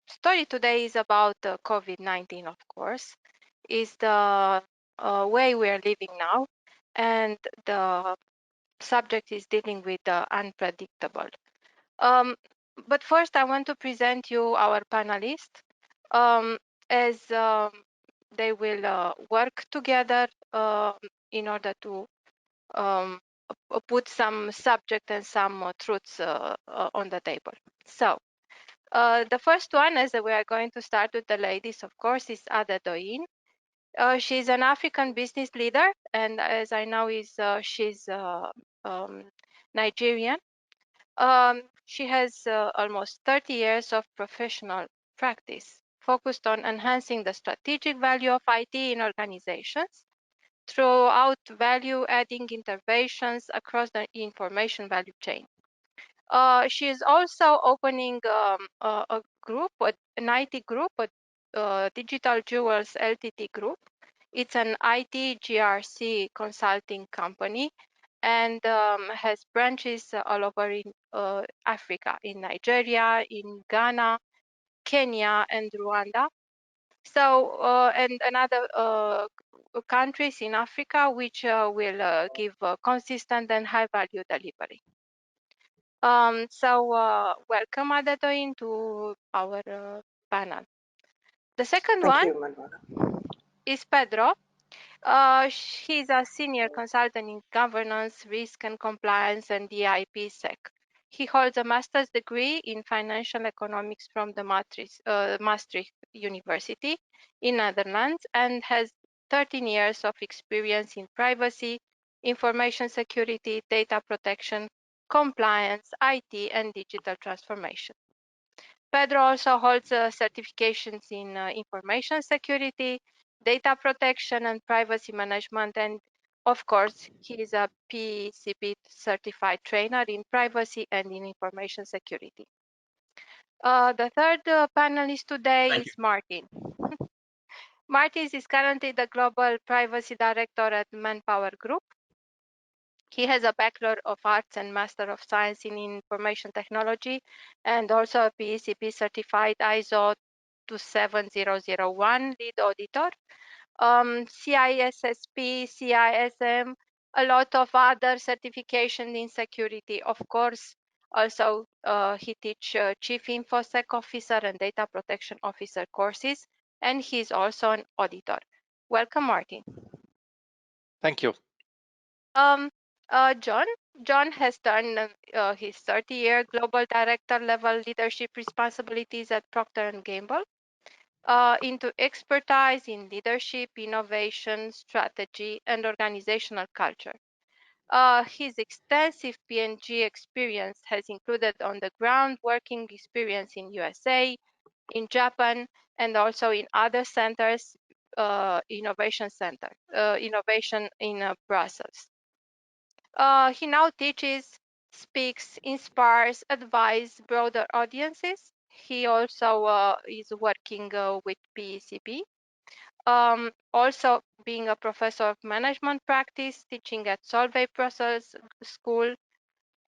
story today is about COVID-19, of course, is the way we are living now, and the subject is dealing with the unpredictable. Um, but first, I want to present you our panelists, as they will work together in order to um, put some subject and some truths on the table. So, the first one, as we are going to start with the ladies, of course, is Ada Doyin. She's an African business leader, and as I know, she's um, Nigerian. She has almost 30 years of professional practice focused on enhancing the strategic value of IT in organizations throughout value-adding interventions across the information value chain. She is also opening a group, an IT group, Digital Jewels Ltd group. It's an IT GRC consulting company and has branches all over in Africa, in Nigeria, in Ghana, Kenya, and Rwanda. So, and another countries in Africa which will give consistent and high value delivery. Welcome, Adetoin, to our panel. The second Thank one you, Manuela. is Pedro. He's a senior consultant in governance, risk and compliance, and DIPSec. He holds a master's degree in financial economics from the Maastricht University in Netherlands and has 13 years of experience in privacy, information security, data protection, compliance, IT, and digital transformation. Pedro also holds certifications in information security, data protection, and privacy management. And of course, he is a PCP certified trainer in privacy and in information security. The third panelist today is Martin. Martin is currently the Global Privacy Director at Manpower Group. He has a Bachelor of Arts and Master of Science in Information Technology and also a PCP certified ISO 27001 lead auditor, CISSP, CISM, a lot of other certifications in security. Of course, also he teaches Chief InfoSec Officer and Data Protection Officer courses, and he's also an auditor. Welcome, Martin. Thank you. John has done his 30-year global director level leadership responsibilities at Procter & Gamble into expertise in leadership, innovation, strategy, and organizational culture. His extensive P&G experience has included on-the-ground working experience in USA, in Japan, and also in other centers, innovation in Brussels. He now teaches, speaks, inspires, advises broader audiences. He also is working with PCP. Also being a professor of management practice, teaching at Solvay Brussels School.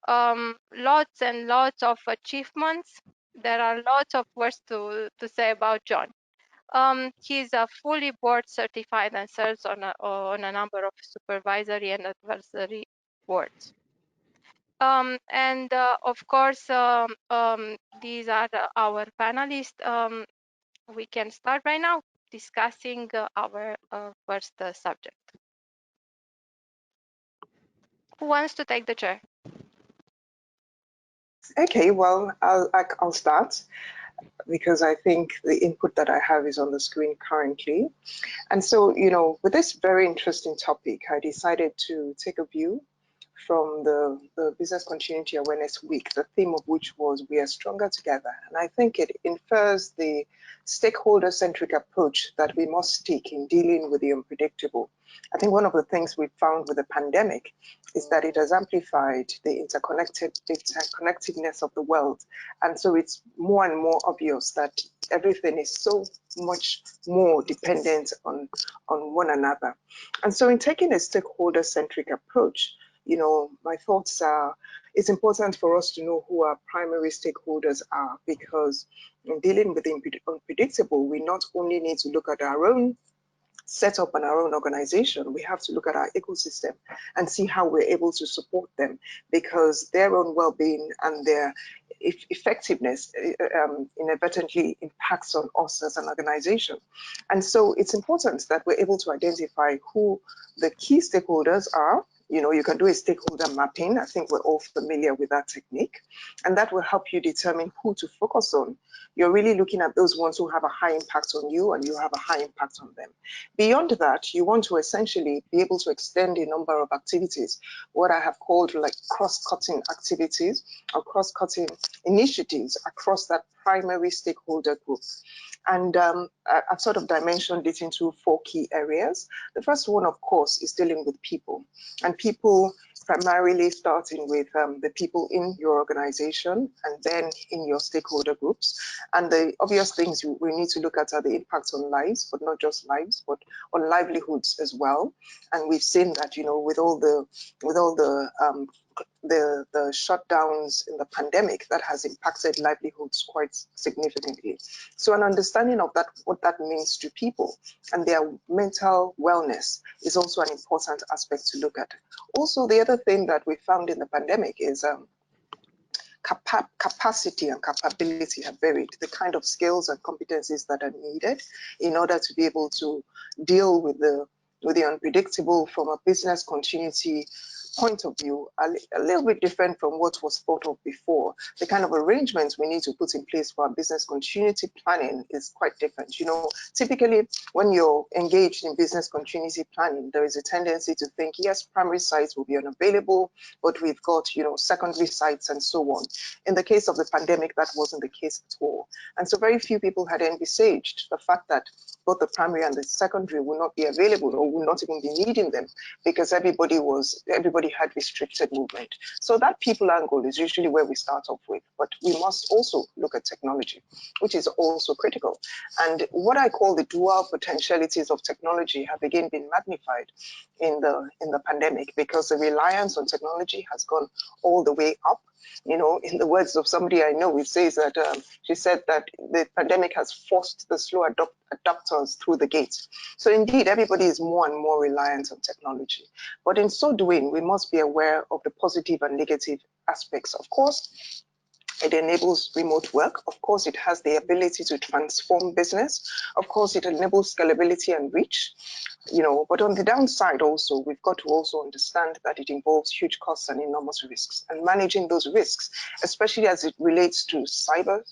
Lots and lots of achievements. There are lots of words to say about John. He's a fully board certified and serves on a number of supervisory and advisory boards. Of course, these are our panelists. We can start right now discussing our first subject. Who wants to take the chair? Okay, well, I'll start because I think the input that I have is on the screen currently. And so, with this very interesting topic, I decided to take a view from the Business Continuity Awareness Week, the theme of which was We Are Stronger Together. And I think it infers the stakeholder-centric approach that we must take in dealing with the unpredictable. I think one of the things we found with the pandemic is that it has amplified the interconnectedness of the world. And so it's more and more obvious that everything is so much more dependent on one another. And so in taking a stakeholder-centric approach, my thoughts are, it's important for us to know who our primary stakeholders are, because in dealing with the unpredictable, we not only need to look at our own set up in our own organization, we have to look at our ecosystem and see how we're able to support them, because their own well-being and their effectiveness inadvertently impacts on us as an organization. And so it's important that we're able to identify who the key stakeholders are. You can do a stakeholder mapping. I think we're all familiar with that technique, and that will help you determine who to focus on. You're really looking at those ones who have a high impact on you and you have a high impact on them. Beyond that, you want to essentially be able to extend a number of activities, what I have called like cross-cutting activities or cross-cutting initiatives across that primary stakeholder group. And I've sort of dimensioned it into 4 key areas. The first one, of course, is dealing with people, and people primarily starting with the people in your organization and then in your stakeholder groups. And the obvious things we need to look at are the impacts on lives, but not just lives, but on livelihoods as well. And we've seen that, with all the shutdowns in the pandemic, that has impacted livelihoods quite significantly. So an understanding of that, what that means to people and their mental wellness, is also an important aspect to look at. Also, the other thing that we found in the pandemic is capacity and capability have varied. The kind of skills and competencies that are needed in order to be able to deal with the unpredictable from a business continuity point of view are a little bit different from what was thought of before. The kind of arrangements we need to put in place for our business continuity planning is quite different. Typically when you're engaged in business continuity planning, there is a tendency to think, yes, primary sites will be unavailable, but we've got, secondary sites and so on. In the case of the pandemic, that wasn't the case at all. And so very few people had envisaged the fact that both the primary and the secondary will not be available or will not even be needing them, because everybody had restricted movement. So that people angle is usually where we start off with, but we must also look at technology, which is also critical. And what I call the dual potentialities of technology have again been magnified in the pandemic, because the reliance on technology has gone all the way up. In the words of somebody I know, it says that she said that the pandemic has forced the slow adopters through the gates. So indeed, everybody is more and more reliant on technology. But in so doing, we must be aware of the positive and negative aspects. Of course, it enables remote work. Of course, it has the ability to transform business. Of course, it enables scalability and reach. But on the downside also, we've got to also understand that it involves huge costs and enormous risks. And managing those risks, especially as it relates to cyber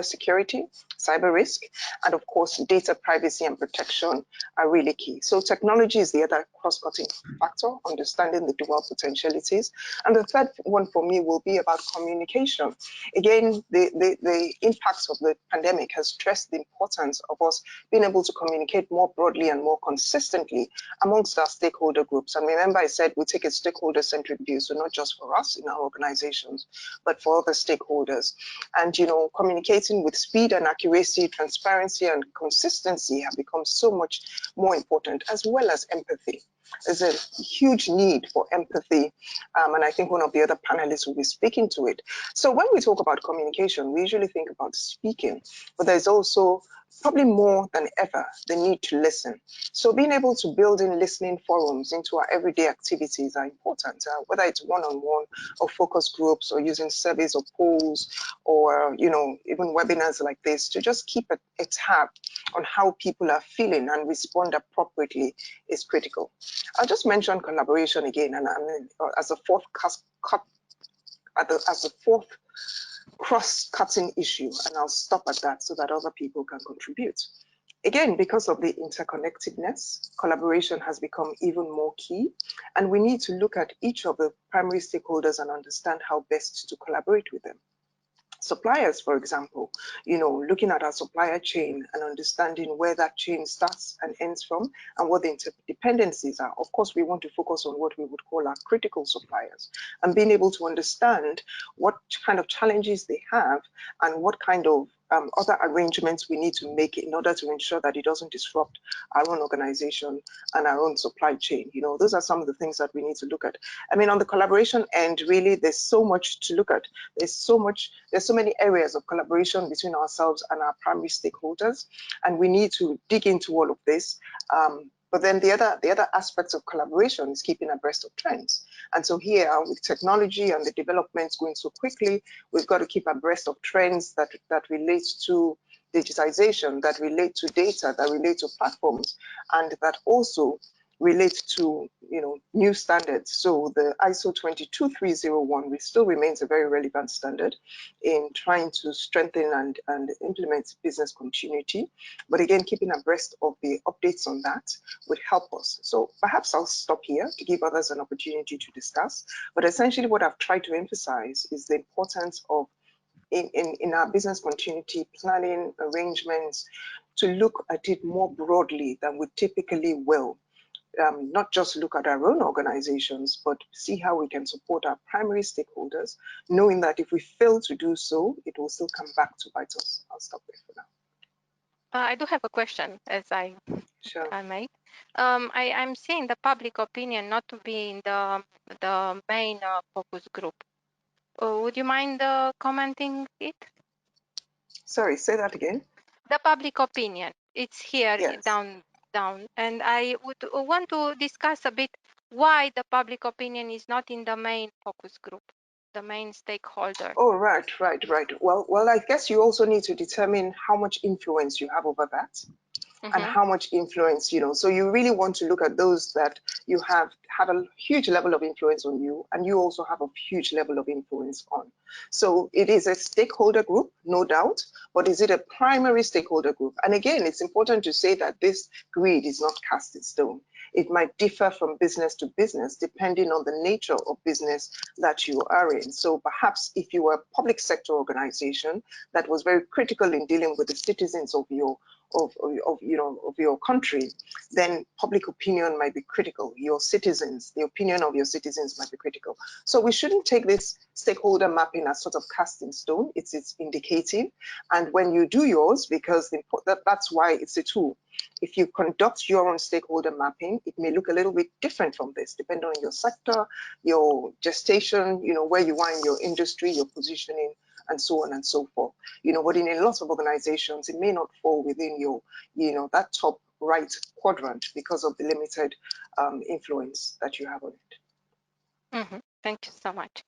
security, cyber risk, and of course, data privacy and protection are really key. So technology is the other cross-cutting factor, understanding the dual potentialities. And the third one for me will be about communication. Again, the impacts of the pandemic has stressed the importance of us being able to communicate more broadly and more consistently amongst our stakeholder groups. And remember, I said we take a stakeholder-centric view, so not just for us in our organizations, but for other stakeholders. And communicating with speed and accuracy, transparency and consistency have become so much more important, as well as empathy. There's a huge need for empathy, and I think one of the other panelists will be speaking to it. So when we talk about communication, we usually think about speaking, but there's also probably more than ever the need to listen. So being able to build in listening forums into our everyday activities are important, whether it's one-on-one or focus groups or using surveys or polls or even webinars like this, to just keep a tab on how people are feeling and respond appropriately is critical. I'll just mention collaboration again, and as a fourth cross-cutting issue, and I'll stop at that so that other people can contribute. Again, because of the interconnectedness, collaboration has become even more key, and we need to look at each of the primary stakeholders and understand how best to collaborate with them. Suppliers, for example, looking at our supplier chain and understanding where that chain starts and ends from and what the interdependencies are. Of course, we want to focus on what we would call our critical suppliers, and being able to understand what kind of challenges they have and what kind of other arrangements we need to make in order to ensure that it doesn't disrupt our own organization and our own supply chain. You know, those are some of the things that we need to look at. I mean, on the collaboration end, really, there's so much to look at. There's so many areas of collaboration between ourselves and our primary stakeholders, and we need to dig into all of this. But then the other aspects of collaboration is keeping abreast of trends. And so here, with technology and the developments going so quickly, we've got to keep abreast of trends that relate to digitization, that relate to data, that relate to platforms, and that also relate to, you know, new standards. So the ISO 22301 still remains a very relevant standard in trying to strengthen and implement business continuity. But again, keeping abreast of the updates on that would help us. So perhaps I'll stop here to give others an opportunity to discuss. But essentially what I've tried to emphasize is the importance of in our business continuity planning arrangements to look at it more broadly than we typically will. Not just look at our own organizations, but see how we can support our primary stakeholders, knowing that if we fail to do so, it will still come back to bite us. I'll stop there for now. I do have a question, as I may. I'm seeing the public opinion not to be in the main focus group. Would you mind commenting it? Sorry, say that again. The public opinion. It's here. Yes. down, and I would want to discuss a bit why the public opinion is not in the main focus group, the main stakeholder. Oh, right. Well, I guess you also need to determine how much influence you have over that. And how much influence, you know, so you really want to look at those that you have a huge level of influence on you, and you also have a huge level of influence on. So it is a stakeholder group, no doubt, but is it a primary stakeholder group? And again, it's important to say that this grid is not cast in stone. It might differ from business to business, depending on the nature of business that you are in. So perhaps if you were a public sector organization that was very critical in dealing with the citizens of your country, then public opinion might be critical. Your citizens, the opinion of your citizens might be critical. So we shouldn't take this stakeholder mapping as sort of cast in stone. It's indicative. And when you do yours, because that's why it's a tool. If you conduct your own stakeholder mapping, it may look a little bit different from this, depending on your sector, your gestation, you know, where you are in your industry, your positioning, and so on and so forth. You know, but in a lot of organizations, it may not fall within your, you know, that top right quadrant because of the limited influence that you have on it. Thank you so much.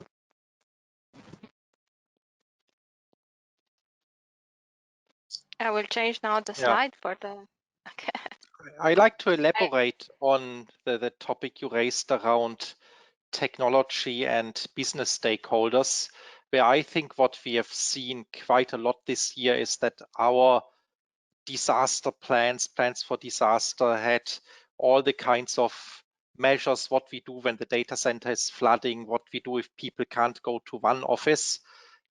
I will change now the slide for the. Okay. I like to elaborate on the topic you raised around technology and business stakeholders, where I think what we have seen quite a lot this year is that our disaster plans for disaster had all the kinds of measures, what we do when the data center is flooding, what we do if people can't go to one office.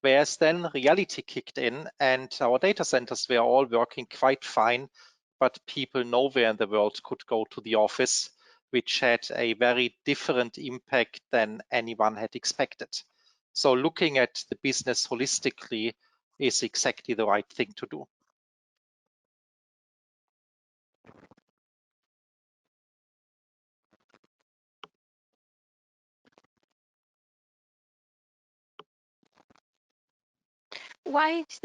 Whereas then reality kicked in and our data centers were all working quite fine, but people nowhere in the world could go to the office, which had a very different impact than anyone had expected. So looking at the business holistically is exactly the right thing to do. Why is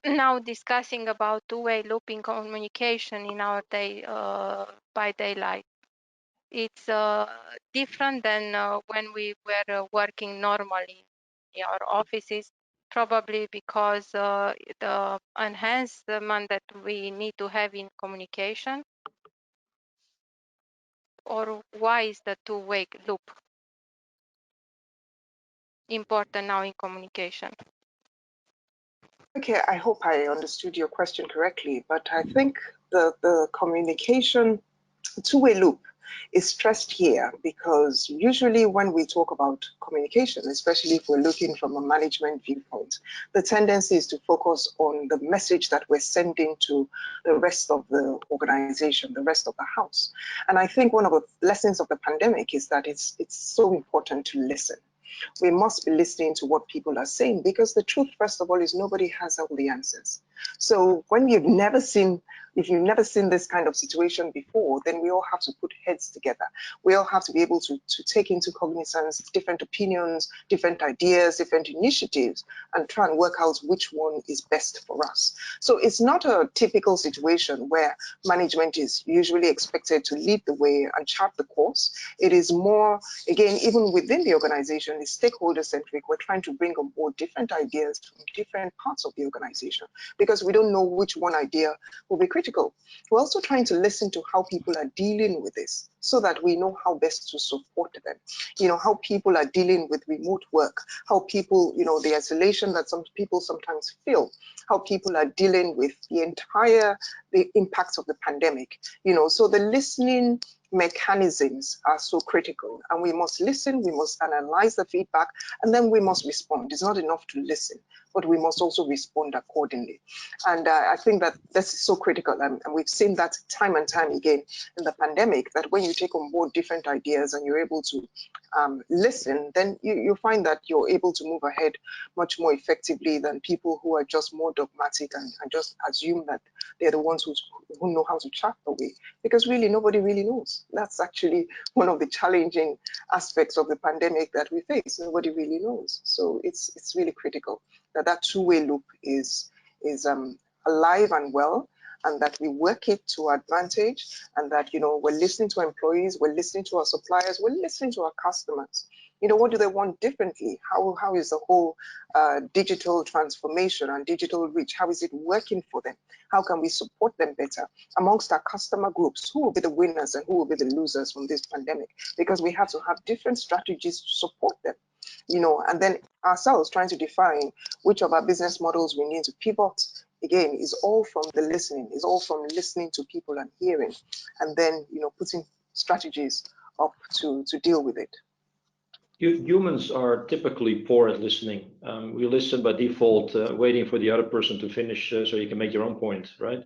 now discussing about two-way looping communication in our by daylight? It's different than when we were working normally in our offices, probably because the enhancement that we need to have in communication. Or why is the two-way loop important now in communication? Okay, I hope I understood your question correctly, but I think the communication two-way loop is stressed here because usually when we talk about communication, especially if we're looking from a management viewpoint, the tendency is to focus on the message that we're sending to the rest of the organization, the rest of the house. And I think one of the lessons of the pandemic is that it's so important to listen. We must be listening to what people are saying, because the truth, first of all, is nobody has all the answers. So when if you've never seen this kind of situation before, then we all have to put heads together. We all have to be able to take into cognizance different opinions, different ideas, different initiatives, and try and work out which one is best for us. So it's not a typical situation where management is usually expected to lead the way and chart the course. It is more, again, even within the organization, it's stakeholder-centric. We're trying to bring on board different ideas from different parts of the organization, because we don't know which one idea will be critical. We're also trying to listen to how people are dealing with this, so that we know how best to support them. You know, how people are dealing with remote work, how people, you know, the isolation that some people sometimes feel, how people are dealing with the impacts of the pandemic, you know. So the listening mechanisms are so critical, and we must listen, we must analyze the feedback, and then we must respond. It's not enough to listen, but we must also respond accordingly. And I think that this is so critical, and we've seen that time and time again in the pandemic, that when you take on board different ideas and you're able to listen, then you find that you're able to move ahead much more effectively than people who are just more dogmatic and just assume that they're the ones who know how to chart the way, because really nobody really knows. That's actually one of the challenging aspects of the pandemic that we face. Nobody really knows. So it's really critical that that two-way loop is alive and well, and that we work it to our advantage, and that, you know, we're listening to our employees, we're listening to our suppliers, we're listening to our customers. You know, what do they want differently? How is the whole digital transformation and digital reach, how is it working for them? How can we support them better amongst our customer groups? Who will be the winners and who will be the losers from this pandemic? Because we have to have different strategies to support them, you know, and then ourselves trying to define which of our business models we need to pivot. Again, is all from the listening, is all from listening to people and hearing, and then, you know, putting strategies up to deal with it. Humans are typically poor at listening. We listen by default, waiting for the other person to finish so you can make your own point, right?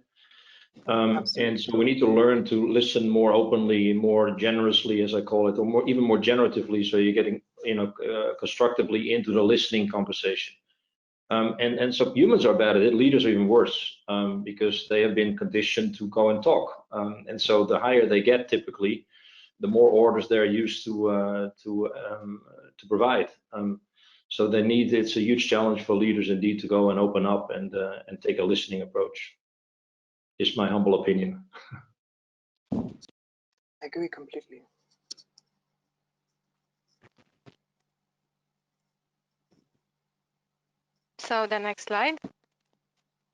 And so we need to learn to listen more openly, more generously, as I call it, or even more generatively, so you're getting, you know, constructively into the listening conversation. And so humans are bad at it. Leaders are even worse, because they have been conditioned to go and talk. And so the higher they get, typically, the more orders they're used to provide. So it's a huge challenge for leaders indeed to go and open up and take a listening approach. Is my humble opinion. I agree completely. So the next slide.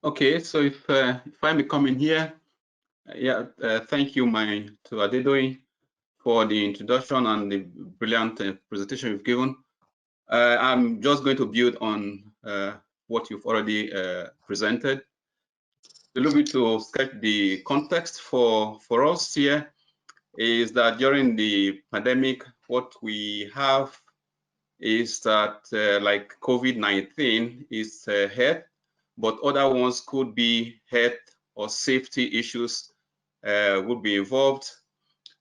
Okay, so if I may come in here, thank you to Adedoyin for the introduction and the brilliant presentation you've given. I'm just going to build on what you've already presented. A little bit to sketch the context for us here is that during the pandemic, what we have is that like COVID-19 is health, but other ones could be health or safety issues would be involved.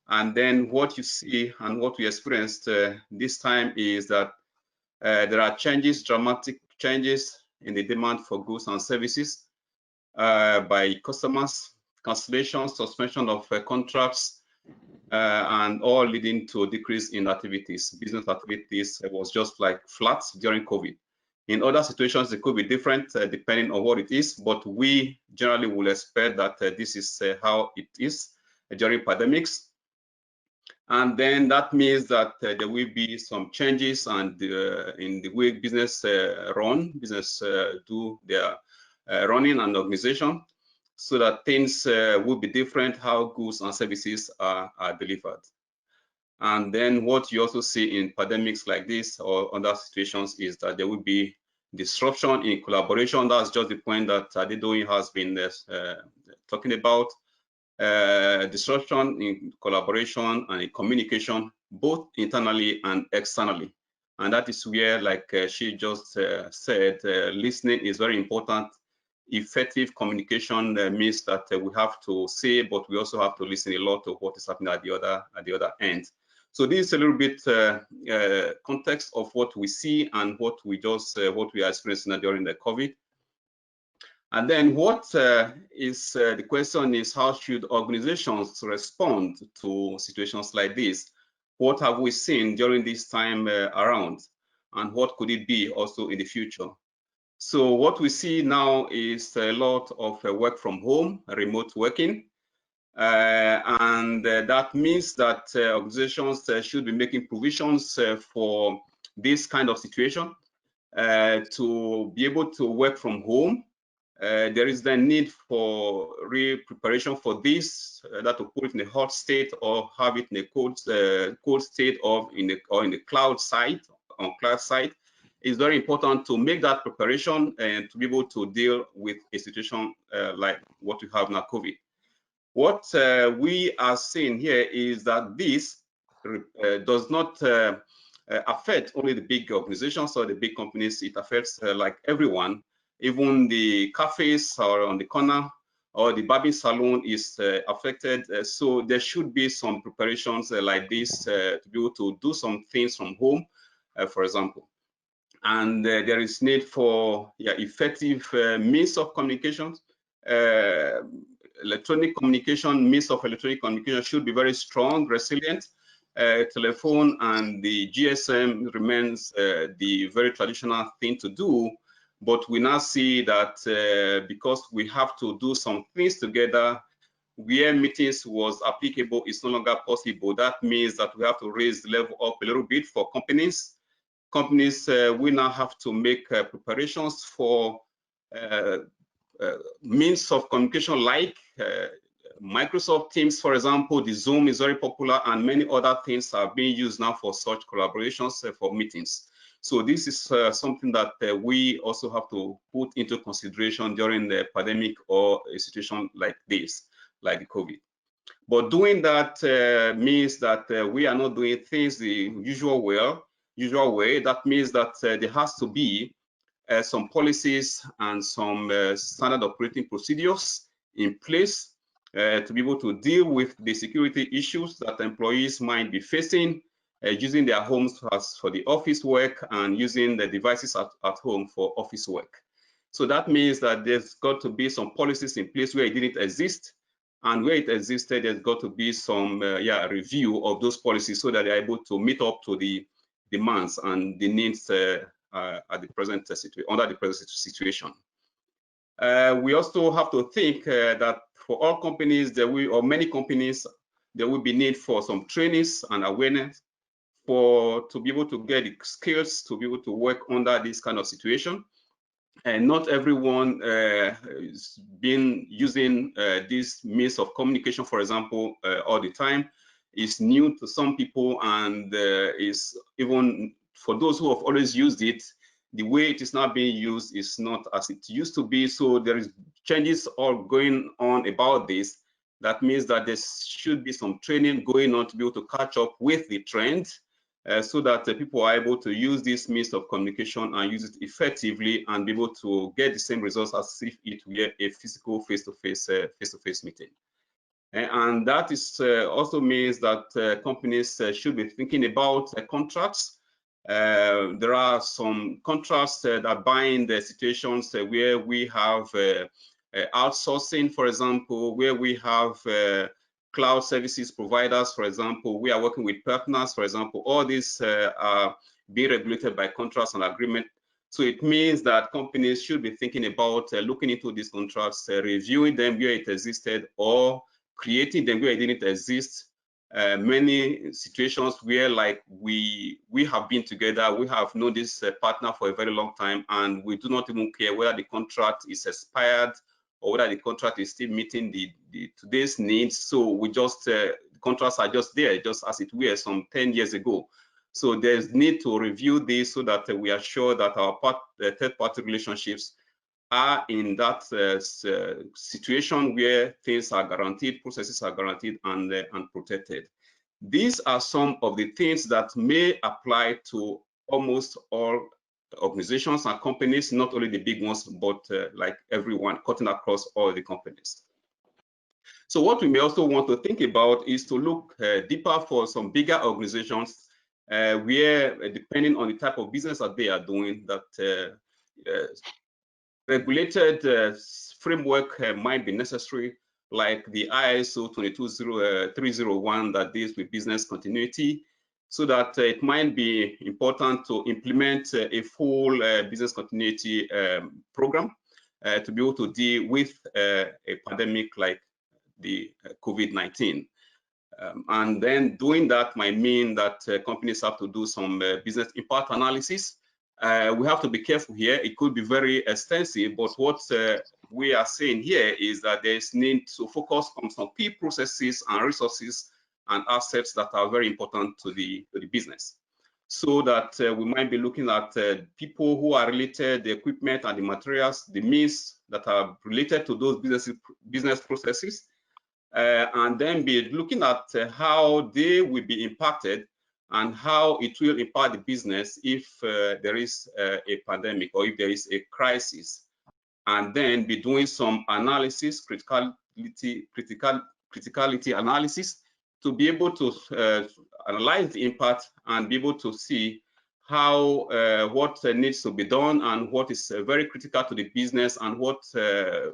And then what you see and what we experienced this time is that there are dramatic changes in the demand for goods and services by customers, cancellation, suspension of contracts, and all leading to a decrease in activities. Business activities was just like flat during COVID. In other situations, it could be different depending on what it is, but we generally will expect that this is how it is during pandemics. And then that means that there will be some changes and in the way business do their running and organization, so that things will be different, how goods and services are delivered. And then what you also see in pandemics like this or other situations is that there will be disruption in collaboration. That's just the point that Adedoyin has been talking about. Disruption in collaboration and in communication, both internally and externally. And that is where, like she just said, listening is very important. Effective communication means that we have to say, but we also have to listen a lot to what is happening at the other end. So this is a little bit context of what we see and what we are experiencing during the COVID. And then what is the question is, how should organizations respond to situations like this? What have we seen during this time around, and what could it be also in the future? So what we see now is a lot of work from home, remote working, and that means that organizations should be making provisions for this kind of situation to be able to work from home. There is the need for preparation for this, that to put it in a hot state or have it in a cold state or in the cloud site, on cloud site. It's very important to make that preparation and to be able to deal with a situation like what we have now, COVID. What we are seeing here is that this does not affect only the big organizations or the big companies. It affects like everyone. Even the cafes or on the corner or the barbing salon is affected. So there should be some preparations like this to be able to do some things from home, for example. And there is need for effective means of communication. Electronic communication, means of electronic communication should be very strong, resilient. Telephone and the GSM remains the very traditional thing to do, but we now see that because we have to do some things together, where meetings was applicable is no longer possible. That means that we have to raise the level up a little bit for companies. Companies we now have to make preparations for means of communication like Microsoft Teams, for example. The Zoom is very popular, and many other things are being used now for such collaborations for meetings. So this is something that we also have to put into consideration during the pandemic or a situation like this, like the COVID. But doing that means that we are not doing things the usual way. That means that there has to be some policies and some standard operating procedures in place to be able to deal with the security issues that employees might be facing using their homes as for the office work and using the devices at home for office work. So that means that there's got to be some policies in place where it didn't exist, and where it existed, there's got to be some review of those policies so that they're able to meet up to the demands and the needs at the present under the present situation. We also have to think that for all companies, many companies, there will be need for some trainings and awareness to be able to get the skills to be able to work under this kind of situation. And not everyone is been using this means of communication, for example, all the time. It's new to some people, and is even for those who have always used it, the way it is now being used is not as it used to be. So there is changes all going on about this. That means that there should be some training going on to be able to catch up with the trend, so that people are able to use this means of communication and use it effectively and be able to get the same results as if it were a physical face-to-face meeting. And that is also means that companies should be thinking about contracts. There are some contracts that bind the situations where we have outsourcing, for example, where we have cloud services providers, for example. We are working with partners, for example. All these are being regulated by contracts and agreement. So it means that companies should be thinking about looking into these contracts, reviewing them where it existed, or creating them where it didn't exist. Many situations where, like, we have been together, we have known this partner for a very long time, and we do not even care whether the contract is expired or whether the contract is still meeting today's needs. So we just contracts are just there, just as it were some 10 years ago. So there's need to review this so that we are sure that our third-party relationships are in that situation where things are guaranteed, processes are guaranteed and protected. These are some of the things that may apply to almost all organizations and companies, not only the big ones, but like everyone, cutting across all the companies. So what we may also want to think about is to look deeper for some bigger organizations where, depending on the type of business that they are doing, that regulated framework might be necessary, like the ISO 22301 that deals with business continuity, so that it might be important to implement a full business continuity program to be able to deal with a pandemic like the COVID-19. And then doing that might mean that companies have to do some business impact analysis. We have to be careful here. It could be very extensive, but what we are saying here is that there is need to focus on some key processes and resources and assets that are very important to the business. So that we might be looking at people who are related, the equipment and the materials, the means that are related to those business processes, and then be looking at how they will be impacted and how it will impact the business if there is a pandemic or if there is a crisis, and then be doing some analysis, criticality analysis, to be able to analyze the impact and be able to see how what needs to be done and what is very critical to the business and what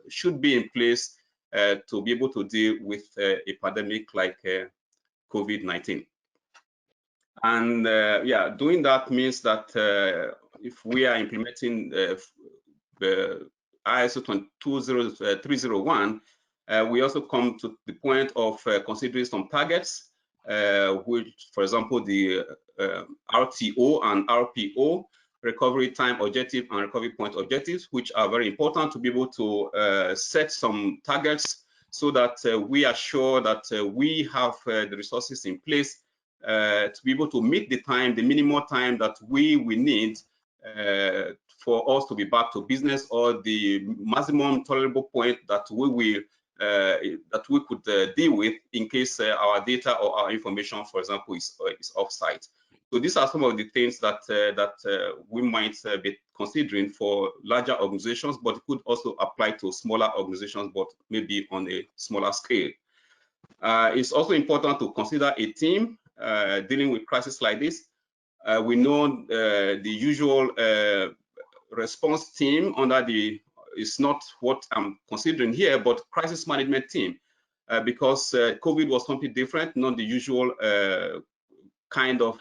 should be in place to be able to deal with a pandemic like COVID-19. And yeah, doing that means that if we are implementing the ISO 22301, we also come to the point of considering some targets, which, for example, the RTO and RPO, recovery time objective and recovery point objectives, which are very important to be able to set some targets so that we are sure that we have the resources in place to be able to meet the time, the minimum time that we will need for us to be back to business, or the maximum tolerable point that we will could deal with in case our data or our information, for example, is offsite. So these are some of the things that we might be considering for larger organizations, but it could also apply to smaller organizations, but maybe on a smaller scale. It's also important to consider a team dealing with crises like this. We know the usual response team under the is not what I'm considering here, but crisis management team, because COVID was something different, not the usual kind of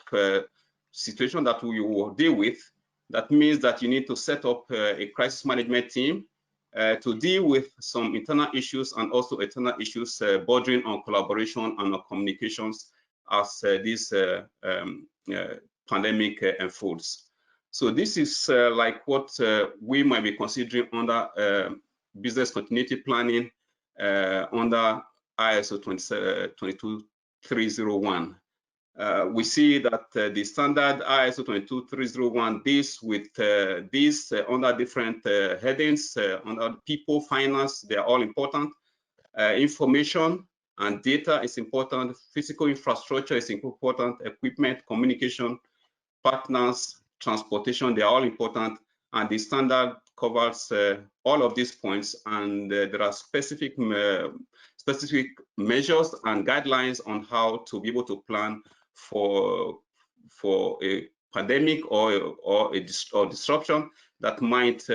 situation that we will deal with. That means that you need to set up a crisis management team to deal with some internal issues and also external issues bordering on collaboration and on communications as this pandemic unfolds. So this is like what we might be considering under business continuity planning under ISO 22301. We see that the standard ISO 22301 deals with these under different headings, under people, finance, they are all important. Information and data is important. Physical infrastructure is important. Equipment, communication, partners, transportation, they are all important. And the standard covers all of these points. And there are specific measures and guidelines on how to be able to plan for a pandemic or disruption that might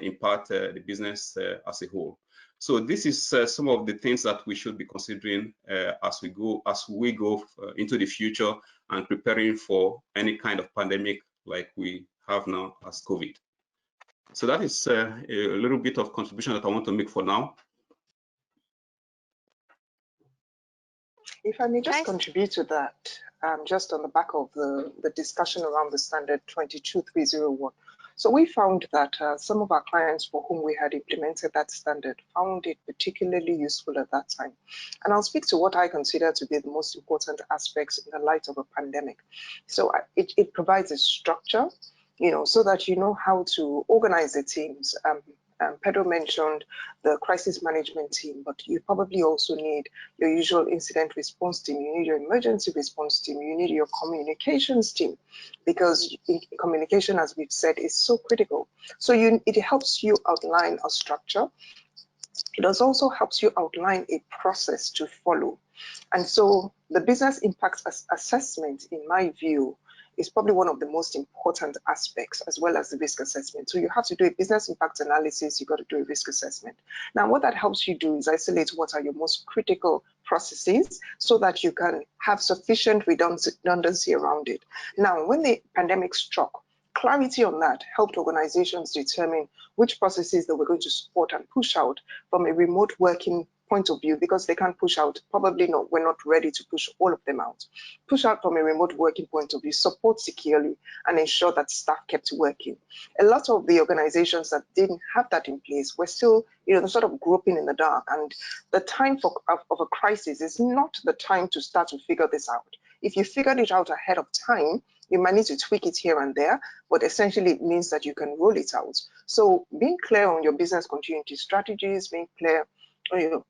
impact the business as a whole. So this is some of the things that we should be considering as we go into the future and preparing for any kind of pandemic like we have now as COVID. So that is a little bit of contribution that I want to make for now. If I may just contribute to that, just on the back of the discussion around the standard 22301. So we found that some of our clients for whom we had implemented that standard found it particularly useful at that time. And I'll speak to what I consider to be the most important aspects in the light of a pandemic. So it provides a structure, so that you know how to organize the teams. Pedro mentioned the crisis management team, but you probably also need your usual incident response team, you need your emergency response team, you need your communications team, because communication, as we've said, is so critical. So it helps you outline a structure It also helps you outline a process to follow. And so the business impact assessment, in my view, is probably one of the most important aspects, as well as the risk assessment. So you have to do a business impact analysis, you got to do a risk assessment. Now, what that helps you do is isolate what are your most critical processes so that you can have sufficient redundancy around it. Now, when the pandemic struck, clarity on that helped organizations determine which processes they were going to support and push out from a remote working point of view, because they can't push out, probably not, we're not ready to push all of them out. Push out from a remote working point of view, support securely, and ensure that staff kept working. A lot of the organizations that didn't have that in place were still, they're sort of groping in the dark. And the time of a crisis is not the time to start to figure this out. If you figured it out ahead of time, you might need to tweak it here and there, but essentially it means that you can roll it out. So being clear on your business continuity strategies, being clear on your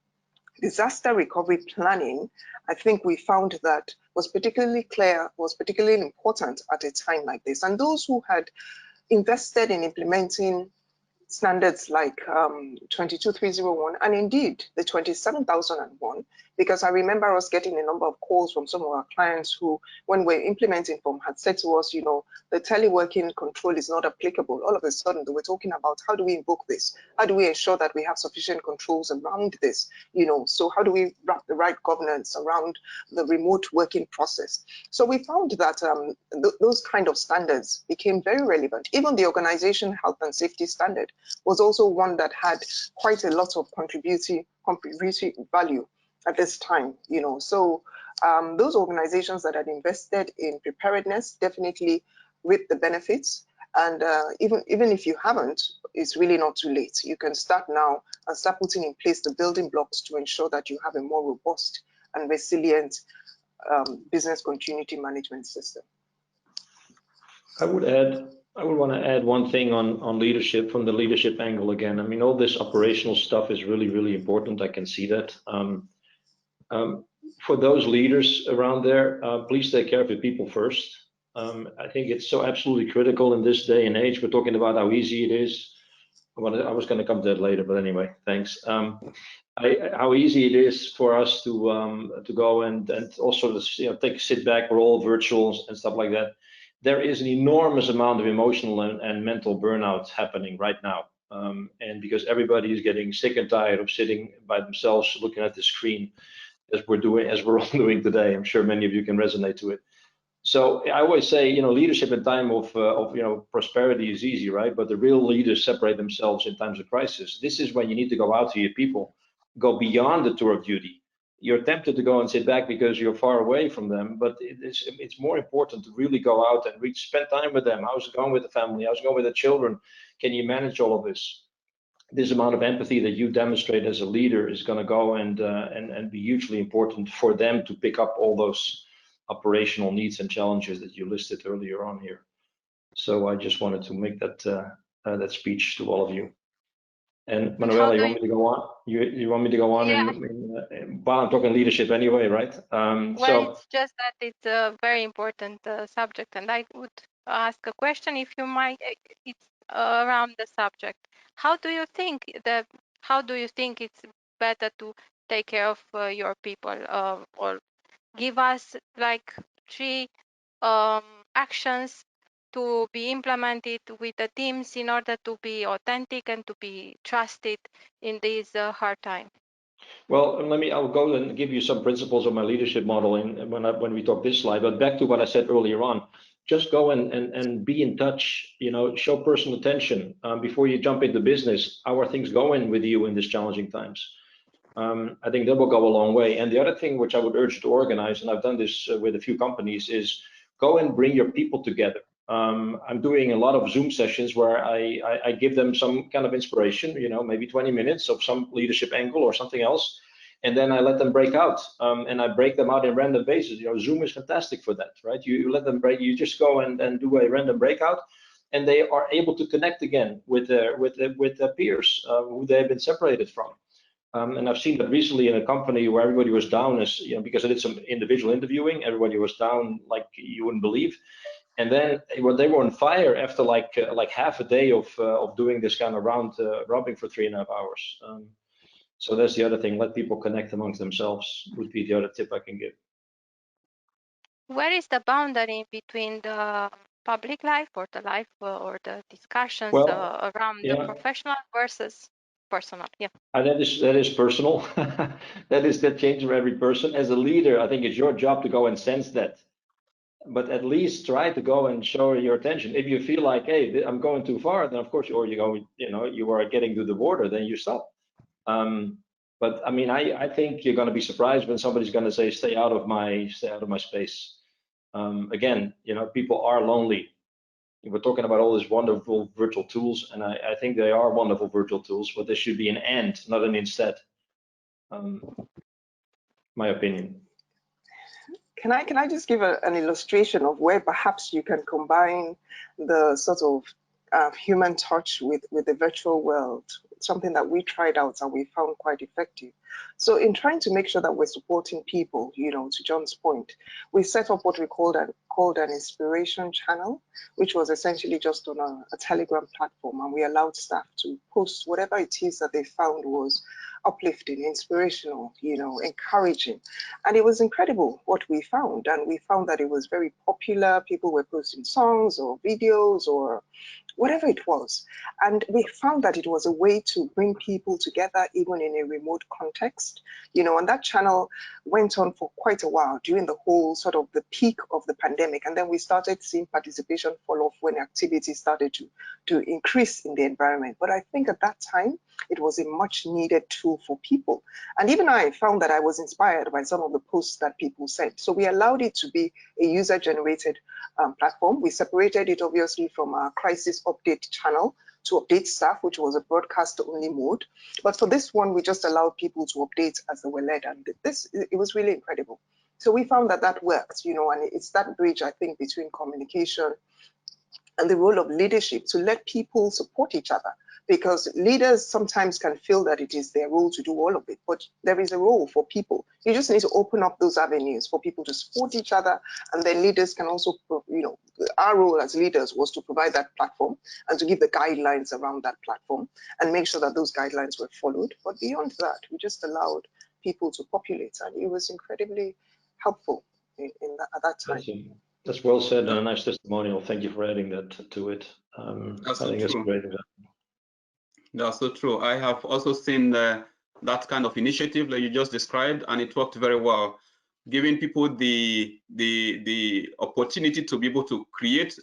disaster recovery planning, I think we found that was particularly clear, was particularly important at a time like this. And those who had invested in implementing standards like 22301 and indeed the 27001, because I remember us getting a number of calls from some of our clients who, when we're implementing them, had said to us, the teleworking control is not applicable. All of a sudden, they were talking about how do we invoke this? How do we ensure that we have sufficient controls around this? So how do we wrap the right governance around the remote working process? So we found that those kind of standards became very relevant. Even the organization health and safety standard was also one that had quite a lot of contributory value at this time, So those organizations that had invested in preparedness definitely reap the benefits. And even if you haven't, it's really not too late. You can start now and start putting in place the building blocks to ensure that you have a more robust and resilient business continuity management system. I would want to add one thing on leadership from the leadership angle again. I mean, all this operational stuff is really, really important. I can see that. For those leaders around there, please take care of your people first. I think it's so absolutely critical in this day and age. We're talking about how easy it is. I was going to come to that later, but anyway, thanks. How easy it is for us to go and also sit back. We're all virtual and stuff like that. There is an enormous amount of emotional and mental burnout happening right now, and because everybody is getting sick and tired of sitting by themselves looking at the screen, as we're all doing today. I'm sure many of you can resonate to it. So I always say, leadership in time of prosperity is easy, right? But the real leaders separate themselves in times of crisis. This is when you need to go out to your people, go beyond the tour of duty. You're tempted to go and sit back because you're far away from them, but it's more important to really go out and spend time with them. How's it going with the family? How's it going with the children? Can you manage all of this? This amount of empathy that you demonstrate as a leader is going to go and be hugely important for them to pick up all those operational needs and challenges that you listed earlier on here. So I just wanted to make that speech to all of you. And Manuela, you want me to go on? You want me to go on? Yeah. While I'm talking leadership anyway, right? It's just that it's a very important subject, and I would ask a question, if you might. It's around the subject. How do you think it's better to take care of your people, or give us like 3 actions to be implemented with the teams in order to be authentic and to be trusted in this hard time? Well, I'll go and give you some principles of my leadership model when we talk this slide, but back to what I said earlier on, just go and be in touch, show personal attention before you jump into business. How are things going with you in these challenging times? I think that will go a long way. And the other thing which I would urge you to organize, and I've done this with a few companies, is go and bring your people together. I'm doing a lot of Zoom sessions where I give them some kind of inspiration, maybe 20 minutes of some leadership angle or something else, and then I let them break out, and I break them out in random basis. Zoom is fantastic for that, right? You let them break. You just go and do a random breakout, and they are able to connect again with their peers who they've been separated from. And I've seen that recently in a company where everybody was down, because I did some individual interviewing. Everybody was down like you wouldn't believe. And then when they were on fire after like half a day of doing this kind of round robin for 3.5 hours. So that's the other thing. Let people connect amongst themselves would be the other tip I can give. Where is the boundary between the public life or the life or the discussions Well, around the professional versus personal? Yeah. That is personal. that changes for every person. As a leader, I think it's your job to go and sense that. But at least try to go and show your attention. If you feel like, hey, I'm going too far, then of course, or you are getting to the border, then you stop. But I mean, I think you're going to be surprised when somebody's going to say, stay out of my space. Again, people are lonely. We're talking about all these wonderful virtual tools, and I think they are wonderful virtual tools, but they should be an and, not an instead. My opinion. Can I just give an illustration of where perhaps you can combine the sort of human touch with the virtual world, something that we tried out and we found quite effective. So in trying to make sure that we're supporting people, to John's point, we set up what we called an inspiration channel, which was essentially just on a Telegram platform, and we allowed staff to post whatever it is that they found was uplifting, inspirational, encouraging. And it was incredible what we found. And we found that it was very popular. People were posting songs or videos or whatever it was. And we found that it was a way to bring people together, even in a remote context, and that channel went on for quite a while during the whole sort of the peak of the pandemic. And then we started seeing participation fall off when activity started to increase in the environment. But I think at that time, it was a much needed tool for people. And even I found that I was inspired by some of the posts that people sent. So we allowed it to be a user generated platform. We separated it obviously from our crisis update channel to update staff, which was a broadcast only mode. But for this one, we just allowed people to update as they were led. And it was really incredible. So we found that works, and it's that bridge, I think, between communication and the role of leadership to let people support each other. Because leaders sometimes can feel that it is their role to do all of it, but there is a role for people. You just need to open up those avenues for people to support each other, and then leaders can also, our role as leaders was to provide that platform and to give the guidelines around that platform and make sure that those guidelines were followed. But beyond that, we just allowed people to populate, and it was incredibly helpful at that time. That's well said and a nice testimonial. Thank you for adding that to it. That's I think so that's true. great. That's so true. I have also seen that kind of initiative that you just described, and it worked very well, giving people the opportunity to be able to create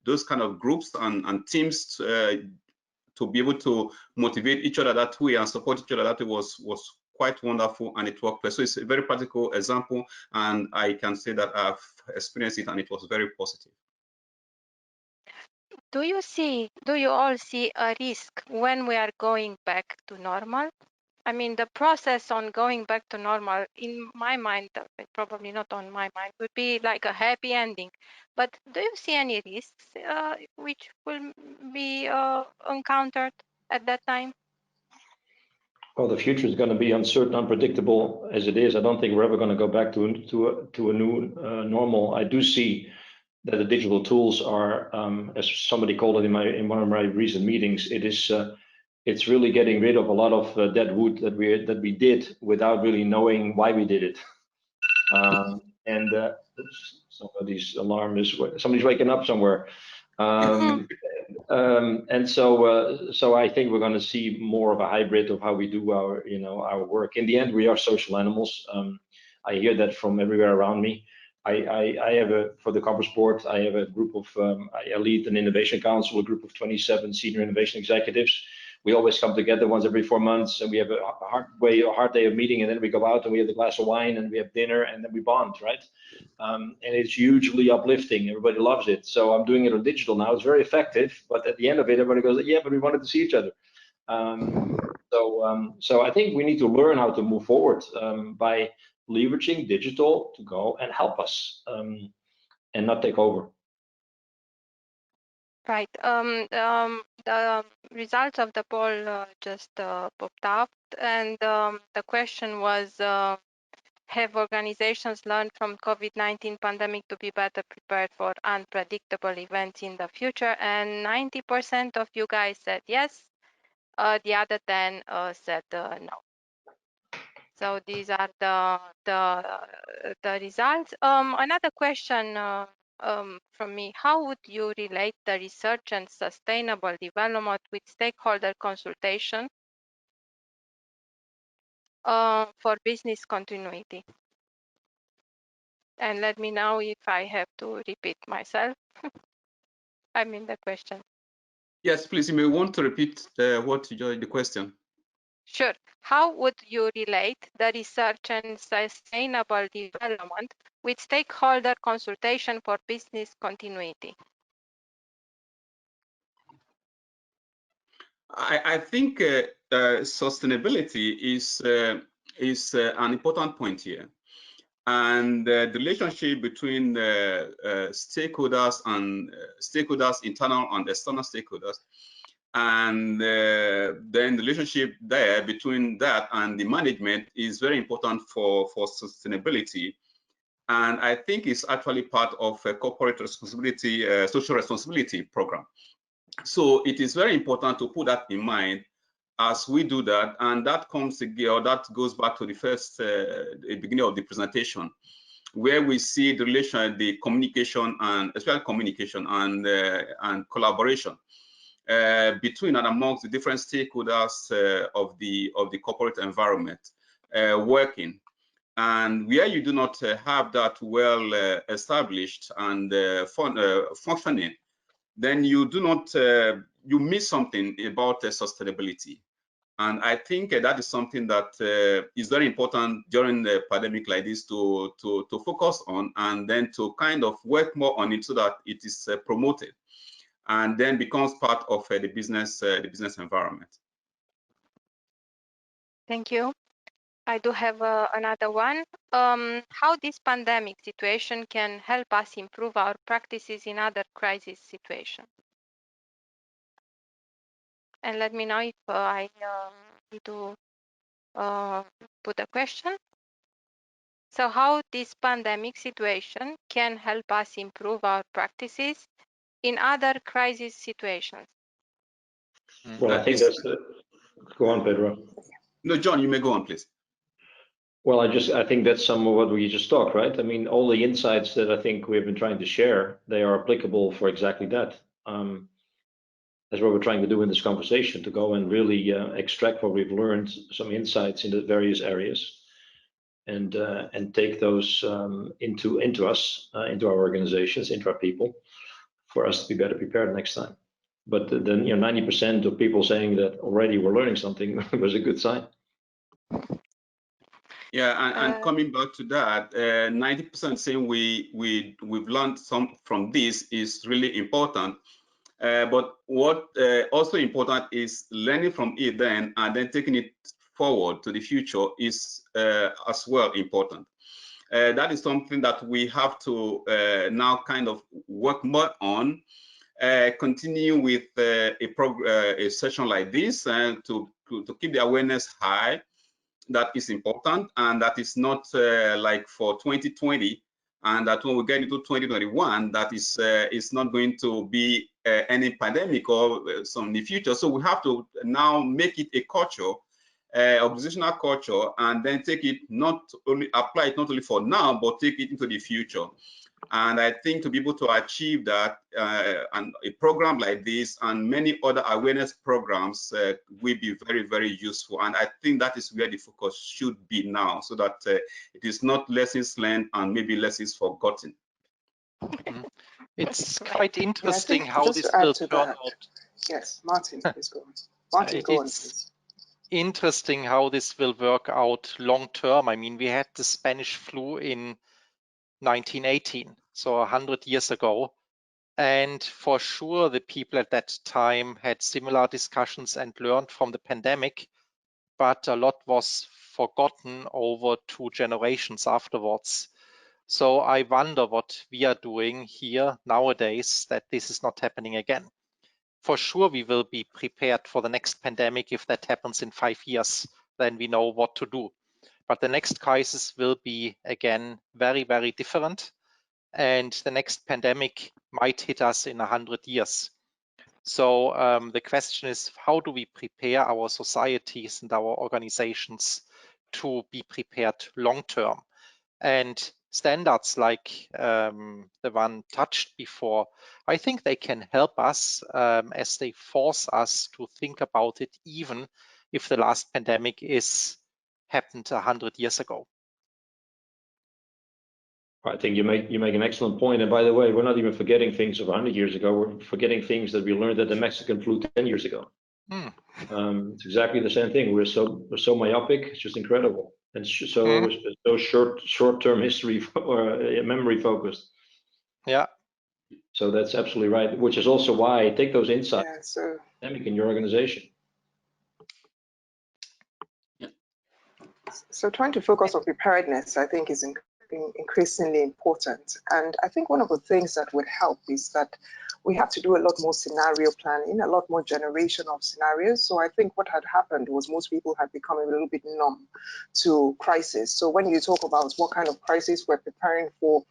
those kind of groups and teams to be able to motivate each other that way and support each other that way was quite wonderful, and it worked. So it's a very practical example, and I can say that I've experienced it, and it was very positive. Do you all see a risk when we are going back to normal? I mean, the process on going back to normal, in my mind, probably not on my mind, would be like a happy ending. But do you see any risks which will be encountered at that time? Well, the future is going to be uncertain, unpredictable as it is. I don't think we're ever going to go back to a new normal. I do see that the digital tools are, as somebody called it in one of my recent meetings, it's really getting rid of a lot of dead wood that we did without really knowing why we did it. Oops, somebody's waking up somewhere. And so I think we're going to see more of a hybrid of how we do our work. In the end, we are social animals. I hear that from everywhere around me. I have for the Compass Board, I have a group of, I lead an innovation council, a group of 27 senior innovation executives. We always come together once every 4 months, and we have a hard day of meeting, and then we go out and we have a glass of wine and we have dinner, and then we bond, right? And it's hugely uplifting. Everybody loves it. So I'm doing it on digital now. It's very effective, but at the end of it, everybody goes, yeah, but we wanted to see each other. So I think we need to learn how to move forward by leveraging digital to go and help us and not take over. Right. The results of the poll just popped up, and the question was, have organizations learned from COVID-19 pandemic to be better prepared for unpredictable events in the future? And 90% of you guys said yes. The other 10 said no. So these are the results. Another question from me: how would you relate the research and sustainable development with stakeholder consultation for business continuity? And let me know if I have to repeat myself. I mean the question. Yes, please. You may want to repeat the question. Sure. How would you relate the research and sustainable development with stakeholder consultation for business continuity? I think sustainability is an important point here, and the relationship between stakeholders and stakeholders, internal and external stakeholders, and then the relationship there between that and the management is very important for sustainability. And I think it's actually part of a corporate responsibility, social responsibility program. So it is very important to put that in mind as we do that, and that comes together. That goes back to the first, the beginning of the presentation, where we see the relation, the communication, and especially communication and collaboration between and amongst the different stakeholders of the corporate environment working. And where you do not have that well established and functioning, then you do not, you miss something about sustainability. And I think that is something that is very important during the pandemic like this to focus on, and then to kind of work more on it so that it is promoted and then becomes part of the business environment. Thank you. I do have another one. How this pandemic situation can help us improve our practices in other crisis situations? And let me know if I need to put a question. So how this pandemic situation can help us improve our practices in other crisis situations? Well, I think that's the, go on, Pedro. No, John, you may go on, please. Well, I think that's some of what we just talked, right? I mean, all the insights that I think we've been trying to share, they are applicable for exactly that. That's what we're trying to do in this conversation, to go and really extract what we've learned, some insights in the various areas, and take those into us, into our organizations, into our people, for us to be better prepared next time. But then, 90% of people saying that already we're learning something was a good sign. Yeah, and coming back to that, 90% saying we've learned some from this is really important. But what also important is learning from it then, and then taking it forward to the future is as well important. That is something that we have to now kind of work more on. Continue with a session like this and to keep the awareness high. That is important, and that is not like for 2020, and that when we get into 2021, that is not going to be any pandemic or some in the future. So we have to now make it a culture, organizational culture, and then take it apply it not only for now, but take it into the future. And I think to be able to achieve that, and a program like this and many other awareness programs will be very, very useful. And I think that is where the focus should be now, so that it is not lessons learned and maybe lessons forgotten. It's quite interesting how just this to add will to turn that, out. yes, Martin, please go on. Martin, go on, please. Interesting how this will work out long term. I mean, we had the Spanish flu in 1918, so 100 years ago. And for sure, the people at that time had similar discussions and learned from the pandemic, but a lot was forgotten over 2 generations afterwards. So I wonder what we are doing here nowadays that this is not happening again. For sure, we will be prepared for the next pandemic. If that happens in 5 years, then we know what to do. But the next crisis will be, again, very, very different. And the next pandemic might hit us in 100 years. So the question is, how do we prepare our societies and our organizations to be prepared long term. And standards like the one touched before, I think they can help us as they force us to think about it, even if the last pandemic happened 100 years ago. I think you make an excellent point. And by the way, we're not even forgetting things of 100 years ago. We're forgetting things that we learned at the Mexican flu 10 years ago. It's exactly the same thing. We're so myopic. It's just incredible, and so short-term history or memory focused. Yeah. So that's absolutely right. Which is also why I take those insights in your organization. So trying to focus on preparedness, I think, is increasingly important. And I think one of the things that would help is that we have to do a lot more scenario planning, a lot more generation of scenarios. So I think what had happened was most people had become a little bit numb to crisis. So when you talk about what kind of crisis we're preparing for,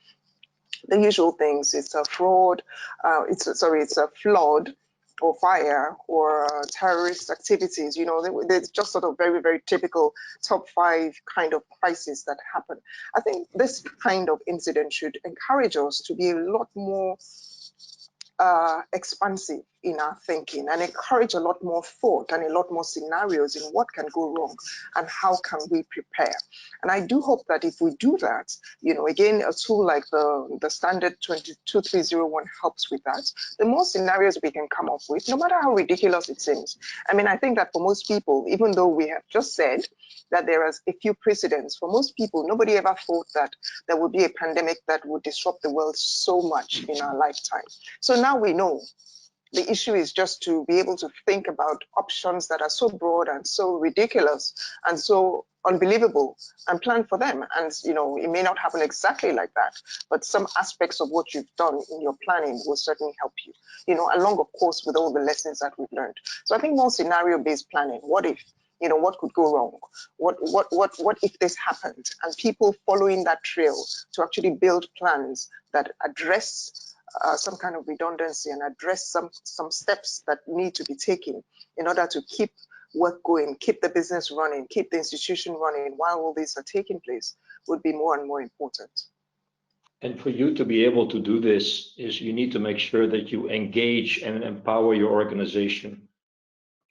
the usual things, it's a fraud, it's a flood, or fire, or terrorist activities. You know, they're just sort of very, very typical top 5 kind of crises that happen. I think this kind of incident should encourage us to be a lot more expansive in our thinking and encourage a lot more thought and a lot more scenarios in what can go wrong and how can we prepare. And I do hope that if we do that, you know, again, a tool like the standard 22301 helps with that. The more scenarios we can come up with, no matter how ridiculous it seems. I mean, I think that for most people, even though we have just said that there are a few precedents, for most people, nobody ever thought that there would be a pandemic that would disrupt the world so much in our lifetime. So now we know. The issue is just to be able to think about options that are so broad and so ridiculous and so unbelievable and plan for them. And, you know, it may not happen exactly like that, but some aspects of what you've done in your planning will certainly help you, you know, along, of course, with all the lessons that we've learned. So I think more scenario-based planning. What if? You know, what could go wrong? What if this happened? And people following that trail to actually build plans that address some kind of redundancy and address some steps that need to be taken in order to keep work going, keep the business running, keep the institution running while all these are taking place would be more and more important. And for you to be able to do this is you need to make sure that you engage and empower your organization,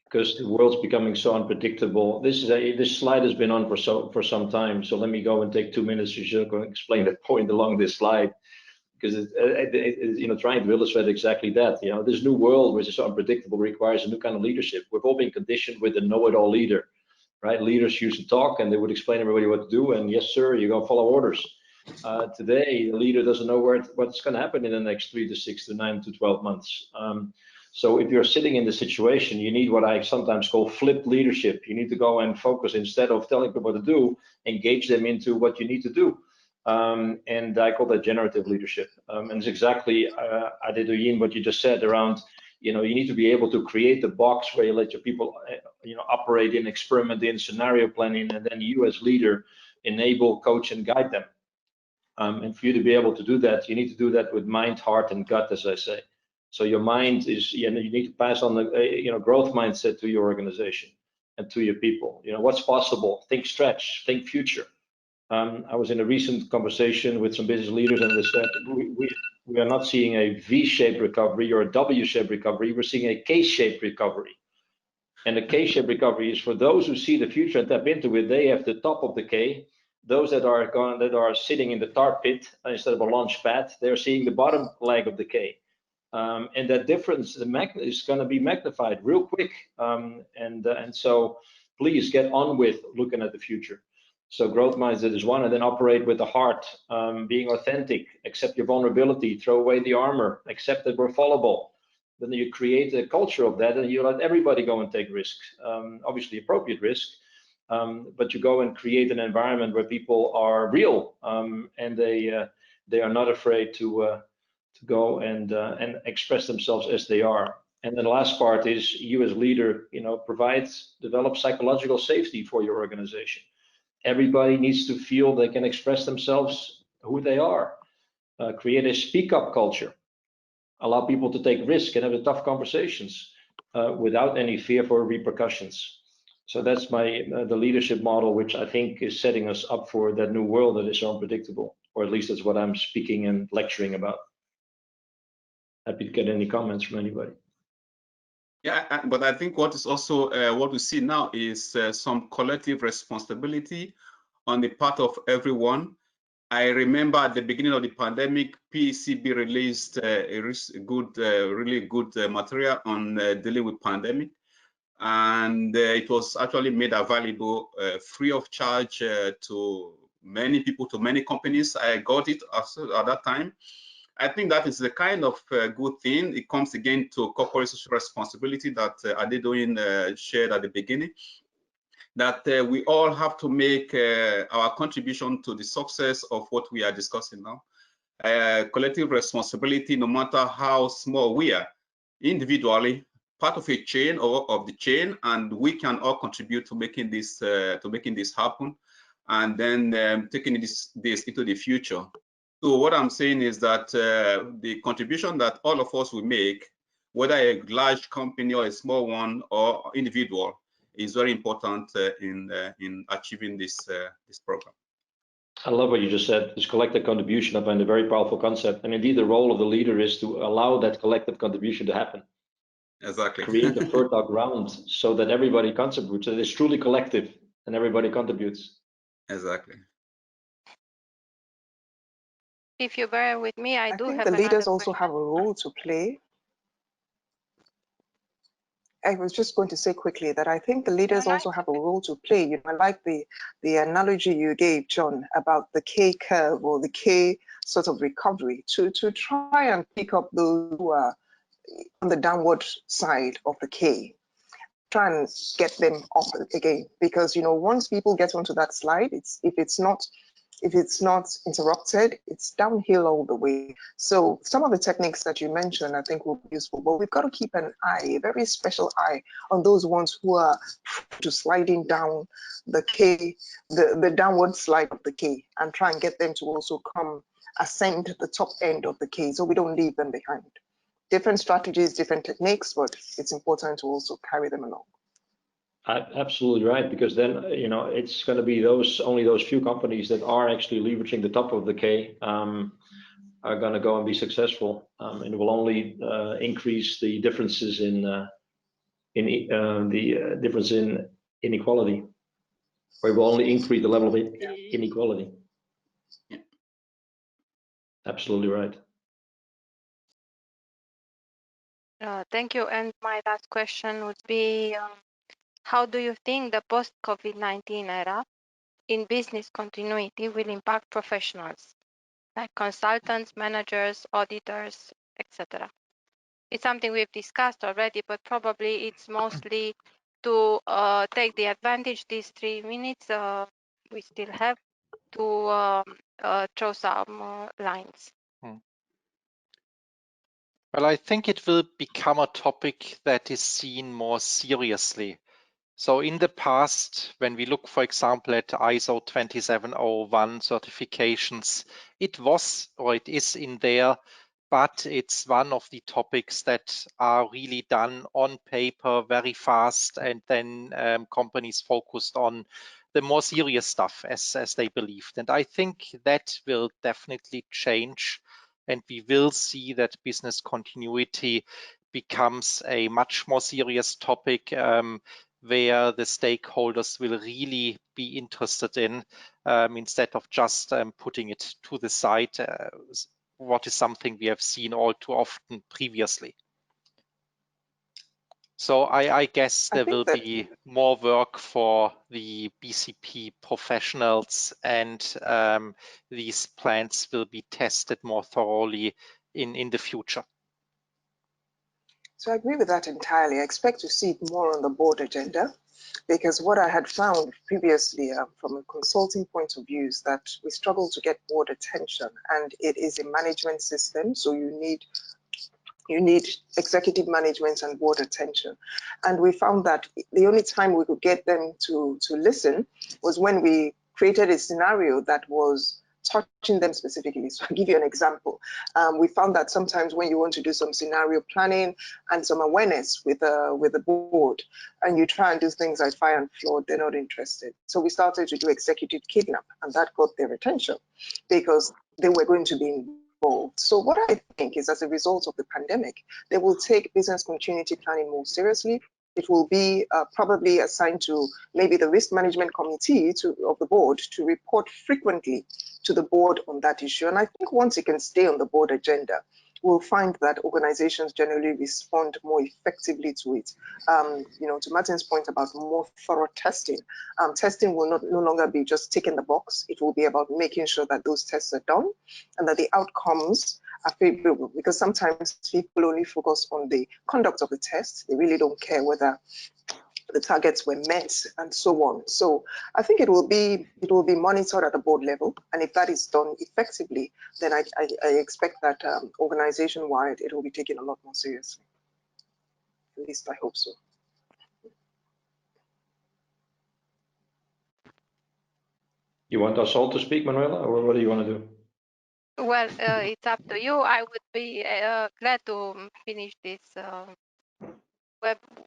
because the world's becoming so unpredictable. This slide has been on for some time. So let me go and take 2 minutes to just go explain that point along this slide, because you know, trying to illustrate exactly that. You know, this new world, which is so unpredictable, requires a new kind of leadership. We've all been conditioned with a know-it-all leader, right? Leaders used to talk and they would explain to everybody what to do, and yes, sir, you go follow orders. Today, the leader doesn't know what's going to happen in the next 3 to 6 to 9 to 12 months. So if you're sitting in the situation, you need what I sometimes call flipped leadership. You need to go and focus, instead of telling people what to do, engage them into what you need to do. And I call that generative leadership. And it's exactly, Adedoyin, what you just said around, you know, you need to be able to create the box where you let your people, you know, operate in, experiment in, scenario planning, and then you as leader enable, coach, and guide them. And for you to be able to do that, you need to do that with mind, heart, and gut, as I say. So your mind is, you know, you need to pass on the, you know, growth mindset to your organization and to your people. You know, what's possible? Think stretch, think future. I was in a recent conversation with some business leaders, and they said we are not seeing a V-shaped recovery or a W-shaped recovery. We're seeing a K-shaped recovery. And the K-shaped recovery is for those who see the future and tap into it. They have the top of the K. Those that are sitting in the tar pit instead of a launch pad, they're seeing the bottom leg of the K. And that difference is going to be magnified real quick. And so please get on with looking at the future. So growth mindset is one, and then operate with the heart, being authentic, accept your vulnerability, throw away the armor, accept that we're fallible. Then you create a culture of that, and you let everybody go and take risks, obviously appropriate risk, but you go and create an environment where people are real, and they are not afraid to go and express themselves as they are. And then the last part is you as leader, you know, develop psychological safety for your organization. Everybody needs to feel they can express themselves who they are. Create a speak up culture. Allow people to take risk and have the tough conversations without any fear for repercussions. So that's my the leadership model, which I think is setting us up for that new world that is so unpredictable, or at least that's what I'm speaking and lecturing about. Happy to get any comments from anybody. Yeah, but I think what is also what we see now is some collective responsibility on the part of everyone. I remember at the beginning of the pandemic, PECB released really good material on dealing with pandemic, and it was actually made available free of charge to many people, to many companies. I got it at that time. I think that is the kind of good thing. It comes again to corporate social responsibility that Adedoyin shared at the beginning, that we all have to make our contribution to the success of what we are discussing now. Collective responsibility, no matter how small we are, individually, part of a chain or of the chain, and we can all contribute to making this happen, and then taking this into the future. So what I'm saying is that the contribution that all of us will make, whether a large company or a small one or individual, is very important in achieving this program. I love what you just said. This collective contribution, I find a very powerful concept, and indeed the role of the leader is to allow that collective contribution to happen. Exactly. Create a fertile ground so that everybody contributes. It is truly collective, and everybody contributes. Exactly. If you bear with me, I do think have the leaders another also question. have a role to play. I was just going to say quickly that I think the leaders also have a role to play. You know, I like the analogy you gave, John, about the K curve or the K sort of recovery to try and pick up those who are on the downward side of the K. Try and get them up again, because you know, once people get onto that slide, if it's not interrupted, it's downhill all the way. So some of the techniques that you mentioned, I think will be useful, but we've got to keep an eye, a very special eye, on those ones who are to sliding down the K, the downward slide of the K, and try and get them to also ascend the top end of the K, so we don't leave them behind. Different strategies, different techniques, but it's important to also carry them along. Absolutely right, because then you know it's going to be only those few companies that are actually leveraging the top of the K are going to go and be successful, and it will only increase the differences in difference in inequality, or it will only increase the level of inequality. Yeah. Absolutely right. Thank you. And my last question would be, how do you think the post-COVID-19 era in business continuity will impact professionals like consultants, managers, auditors, etc.? It's something we've discussed already, but probably it's mostly to take the advantage these 3 minutes we still have to throw some lines. Well, I think it will become a topic that is seen more seriously. So in the past, when we look, for example, at ISO 27001 certifications, it was, or it is in there, but it's one of the topics that are really done on paper very fast, and then companies focused on the more serious stuff as they believed. And I think that will definitely change, and we will see that business continuity becomes a much more serious topic where the stakeholders will really be interested in, instead of just putting it to the side, what is something we have seen all too often previously. So I guess there will be more work for the BCP professionals, and these plans will be tested more thoroughly in the future. So I agree with that entirely. I expect to see it more on the board agenda, because what I had found previously from a consulting point of view is that we struggle to get board attention, and it is a management system, so you need executive management and board attention. And we found that the only time we could get them to listen was when we created a scenario that was touching them specifically. So I'll give you an example. We found that sometimes when you want to do some scenario planning and some awareness with the board, and you try and do things like fire and flood, they're not interested. So we started to do executive kidnap, and that got their attention because they were going to be involved. So what I think is, as a result of the pandemic, they will take business continuity planning more seriously. It will be probably assigned to maybe the risk management committee of the board to report frequently to the board on that issue. And I think once it can stay on the board agenda, we'll find that organizations generally respond more effectively to it. To Martin's point about more thorough testing, testing will no longer be just ticking the box. It will be about making sure that those tests are done and that the outcomes are favorable, because sometimes people only focus on the conduct of the test. They really don't care whether the targets were met and so on. So I think it will be monitored at the board level, and if that is done effectively, then I expect that organization-wide it will be taken a lot more seriously. At least I hope so. You want us all to speak, Manuela, or what do you want to do? Well, it's up to you. I would be glad to finish this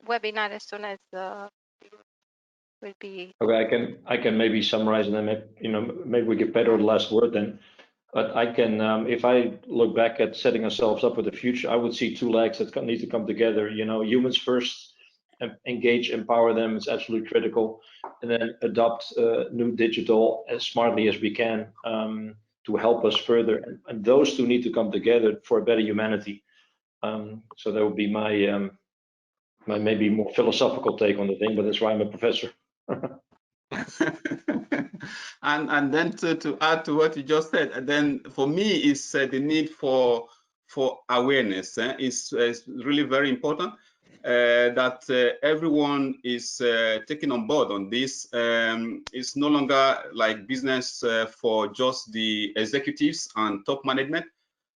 webinar as soon as will be. Okay, I can maybe summarize, and then maybe we give Pedro the last word then. But I can, if I look back at setting ourselves up for the future, I would see two legs that need to come together. Humans first, engage, empower them. It's absolutely critical, and then adopt new digital as smartly as we can to help us further. And those two need to come together for a better humanity. So that would be my maybe more philosophical take on the thing, but that's why I'm a professor. and then to add to what you just said, and then for me is the need for awareness is really very important. That everyone is taking on board on this. It's no longer like business for just the executives and top management,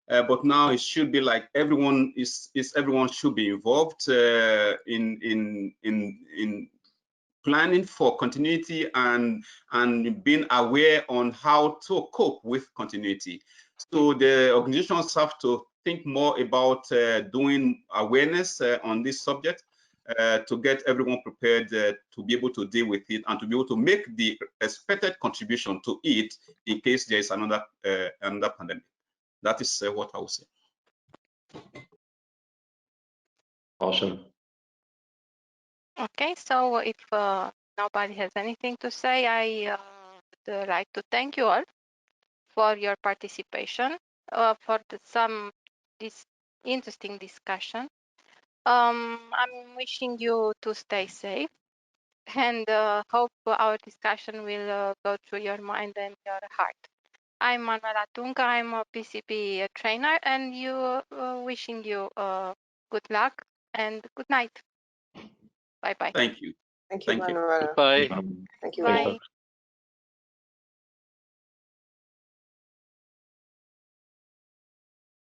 but now it should be like everyone everyone should be involved in planning for continuity and being aware on how to cope with continuity. So the organizations have to think more about doing awareness on this subject to get everyone prepared to be able to deal with it and to be able to make the expected contribution to it in case there is another pandemic. That is what I would say. Awesome. Okay, so if nobody has anything to say, I would like to thank you all for your participation, for this interesting discussion. I'm wishing you to stay safe, and hope our discussion will go through your mind and your heart. I'm Manuela Tunca. I'm a PCP trainer, and wishing you good luck and good night. Bye bye. Thank you. Thank you, Thank you. Manuela. Bye. Thank you. Bye.